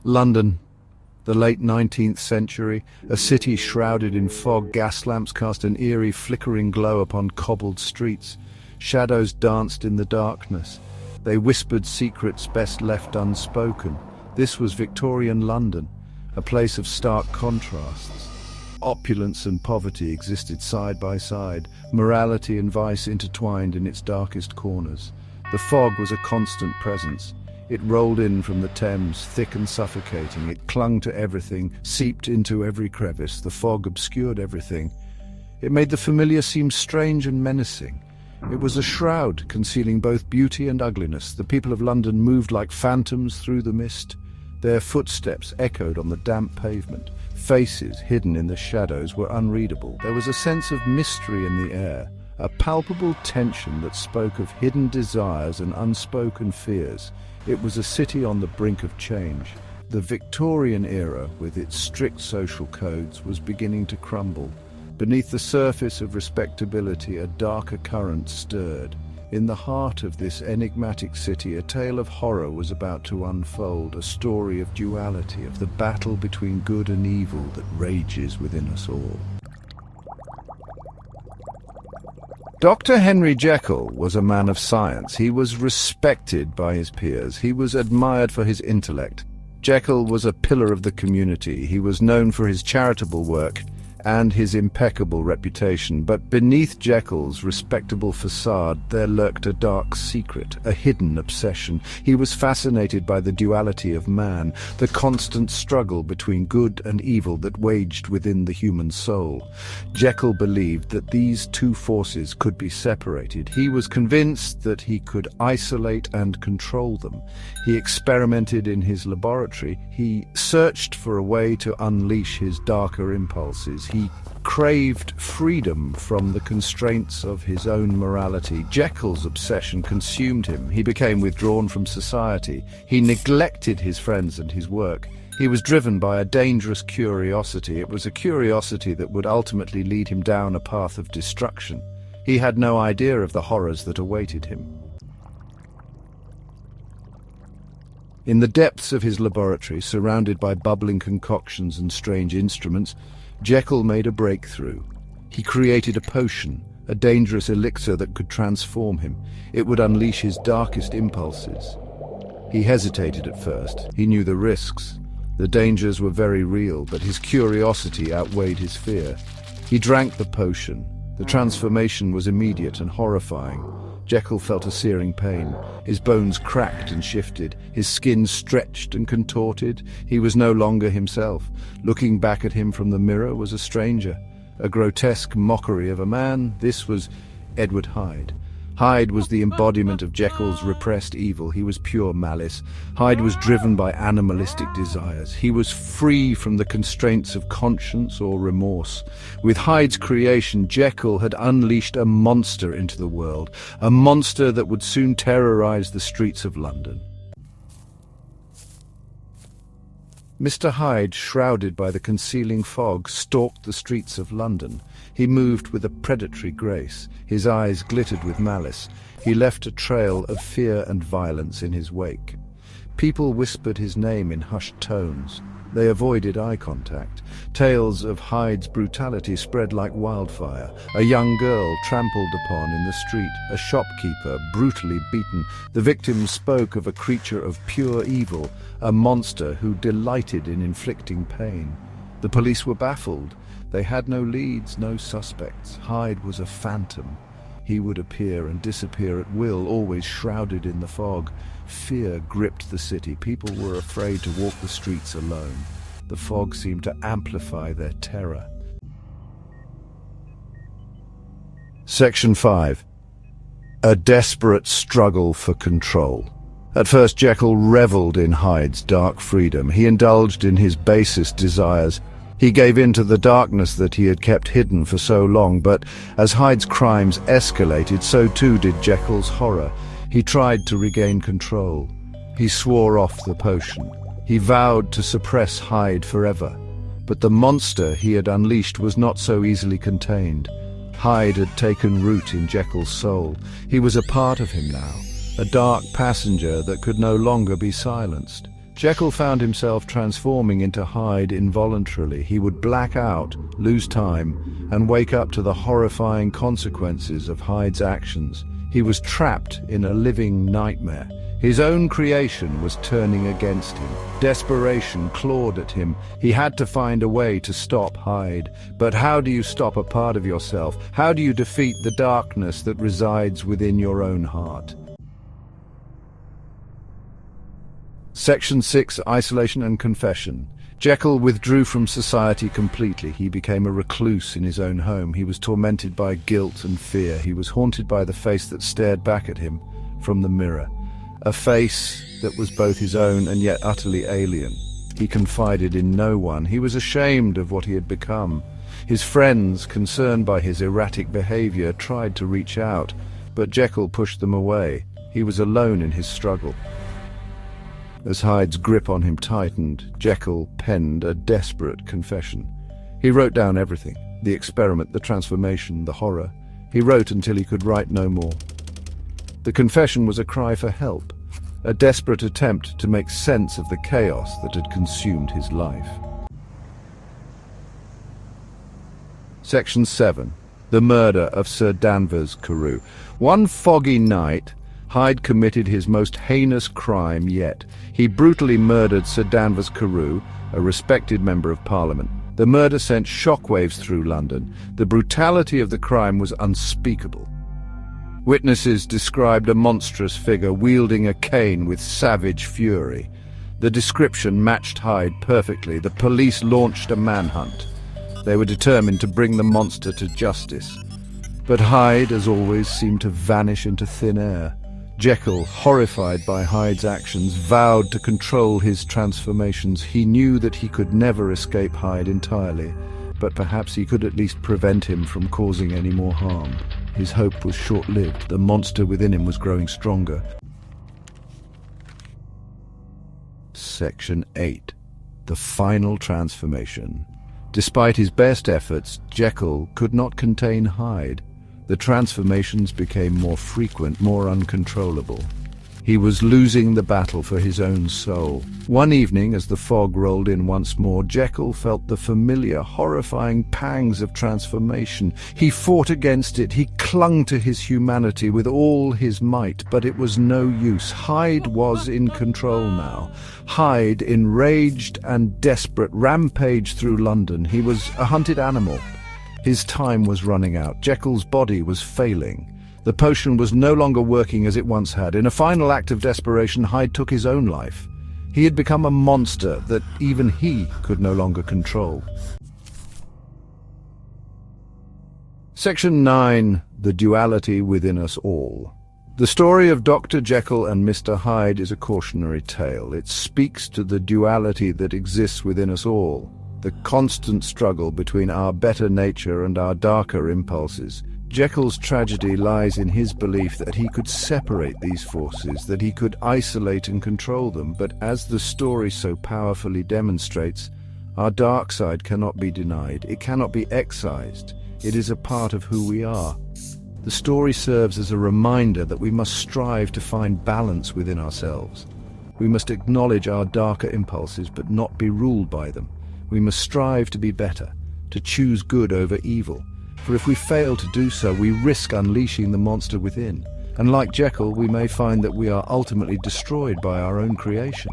London, the late 19th century, a city shrouded in fog. Gas lamps cast an eerie, flickering glow upon cobbled streets. Shadows danced in the darkness. They whispered secrets best left unspoken. This was Victorian London, a place of stark contrasts. Opulence and poverty existed side by side, morality and vice intertwined in its darkest corners. The fog was a constant presence. It rolled in from the Thames, thick and suffocating. It clung to everything, seeped into every crevice. The fog obscured everything. It made the familiar seem strange and menacing. It was a shroud, concealing both beauty and ugliness. The people of London moved like phantoms through the mist. Their footsteps echoed on the damp pavement. Faces hidden in the shadows were unreadable. There was a sense of mystery in the air, a palpable tension that spoke of hidden desires and unspoken fears. It was a city on the brink of change. The Victorian era, with its strict social codes, was beginning to crumble. Beneath the surface of respectability, a darker current stirred. In the heart of this enigmatic city, a tale of horror was about to unfold, a story of duality, of the battle between good and evil that rages within us all. Dr. Henry Jekyll was a man of science. He was respected by his peers. He was admired for his intellect. Jekyll was a pillar of the community. He was known for his charitable work and his impeccable reputation. But beneath Jekyll's respectable facade, there lurked a dark secret, a hidden obsession. He was fascinated by the duality of man, the constant struggle between good and evil that waged within the human soul. Jekyll believed that these two forces could be separated. He was convinced that he could isolate and control them. He experimented in his laboratory. He searched for a way to unleash his darker impulses. He craved freedom from the constraints of his own morality. Jekyll's obsession consumed him. He became withdrawn from society. He neglected his friends and his work. He was driven by a dangerous curiosity. It was a curiosity that would ultimately lead him down a path of destruction. He had no idea of the horrors that awaited him. In the depths of his laboratory, surrounded by bubbling concoctions and strange instruments, Jekyll made a breakthrough. He created a potion, a dangerous elixir that could transform him. It would unleash his darkest impulses. He hesitated at first. He knew the risks. The dangers were very real, but his curiosity outweighed his fear. He drank the potion. The transformation was immediate and horrifying. Jekyll felt a searing pain. His bones cracked and shifted. His skin stretched and contorted. He was no longer himself. Looking back at him from the mirror was a stranger, a grotesque mockery of a man. This was Edward Hyde. Hyde was the embodiment of Jekyll's repressed evil. He was pure malice. Hyde was driven by animalistic desires. He was free from the constraints of conscience or remorse. With Hyde's creation, Jekyll had unleashed a monster into the world, a monster that would soon terrorize the streets of London. Mr. Hyde, shrouded by the concealing fog, stalked the streets of London. He moved with a predatory grace. His eyes glittered with malice. He left a trail of fear and violence in his wake. People whispered his name in hushed tones. They avoided eye contact. Tales of Hyde's brutality spread like wildfire. A young girl trampled upon in the street, a shopkeeper brutally beaten. The victims spoke of a creature of pure evil, a monster who delighted in inflicting pain. The police were baffled. They had no leads, no suspects. Hyde was a phantom. He would appear and disappear at will, always shrouded in the fog. Fear gripped the city. People were afraid to walk the streets alone. The fog seemed to amplify their terror. Section 5. A desperate struggle for control. At first, Jekyll reveled in Hyde's dark freedom. He indulged in his basest desires. He gave in to the darkness that he had kept hidden for so long, but as Hyde's crimes escalated, so too did Jekyll's horror. He tried to regain control. He swore off the potion. He vowed to suppress Hyde forever. But the monster he had unleashed was not so easily contained. Hyde had taken root in Jekyll's soul. He was a part of him now, a dark passenger that could no longer be silenced. Jekyll found himself transforming into Hyde involuntarily. He would black out, lose time, and wake up to the horrifying consequences of Hyde's actions. He was trapped in a living nightmare. His own creation was turning against him. Desperation clawed at him. He had to find a way to stop Hyde. But how do you stop a part of yourself? How do you defeat the darkness that resides within your own heart? Section 6. Isolation and Confession. Jekyll withdrew from society completely. He became a recluse in his own home. He was tormented by guilt and fear. He was haunted by the face that stared back at him from the mirror. A face that was both his own and yet utterly alien. He confided in no one. He was ashamed of what he had become. His friends, concerned by his erratic behavior, tried to reach out, but Jekyll pushed them away. He was alone in his struggle. As Hyde's grip on him tightened, Jekyll penned a desperate confession. He wrote down everything: the experiment, the transformation, the horror. He wrote until he could write no more. The confession was a cry for help, a desperate attempt to make sense of the chaos that had consumed his life. Section 7. The murder of Sir Danvers Carew. One foggy night, Hyde committed his most heinous crime yet. He brutally murdered Sir Danvers Carew, a respected member of Parliament. The murder sent shockwaves through London. The brutality of the crime was unspeakable. Witnesses described a monstrous figure wielding a cane with savage fury. The description matched Hyde perfectly. The police launched a manhunt. They were determined to bring the monster to justice. But Hyde, as always, seemed to vanish into thin air. Jekyll, horrified by Hyde's actions, vowed to control his transformations. He knew that he could never escape Hyde entirely, but perhaps he could at least prevent him from causing any more harm. His hope was short-lived. The monster within him was growing stronger. Section 8. The final transformation. Despite his best efforts, Jekyll could not contain Hyde. The transformations became more frequent, more uncontrollable. He was losing the battle for his own soul. One evening, as the fog rolled in once more, Jekyll felt the familiar, horrifying pangs of transformation. He fought against it. He clung to his humanity with all his might, but it was no use. Hyde was in control now. Hyde, enraged and desperate, rampaged through London. He was a hunted animal. His time was running out. Jekyll's body was failing. The potion was no longer working as it once had. In a final act of desperation, Hyde took his own life. He had become a monster that even he could no longer control. Section 9. The Duality Within Us All. The story of Dr. Jekyll and Mr. Hyde is a cautionary tale. It speaks to the duality that exists within us all, the constant struggle between our better nature and our darker impulses. Jekyll's tragedy lies in his belief that he could separate these forces, that he could isolate and control them, but as the story so powerfully demonstrates, our dark side cannot be denied. It cannot be excised. It is a part of who we are. The story serves as a reminder that we must strive to find balance within ourselves. We must acknowledge our darker impulses but not be ruled by them. We must strive to be better, to choose good over evil. For if we fail to do so, we risk unleashing the monster within. And like Jekyll, we may find that we are ultimately destroyed by our own creation.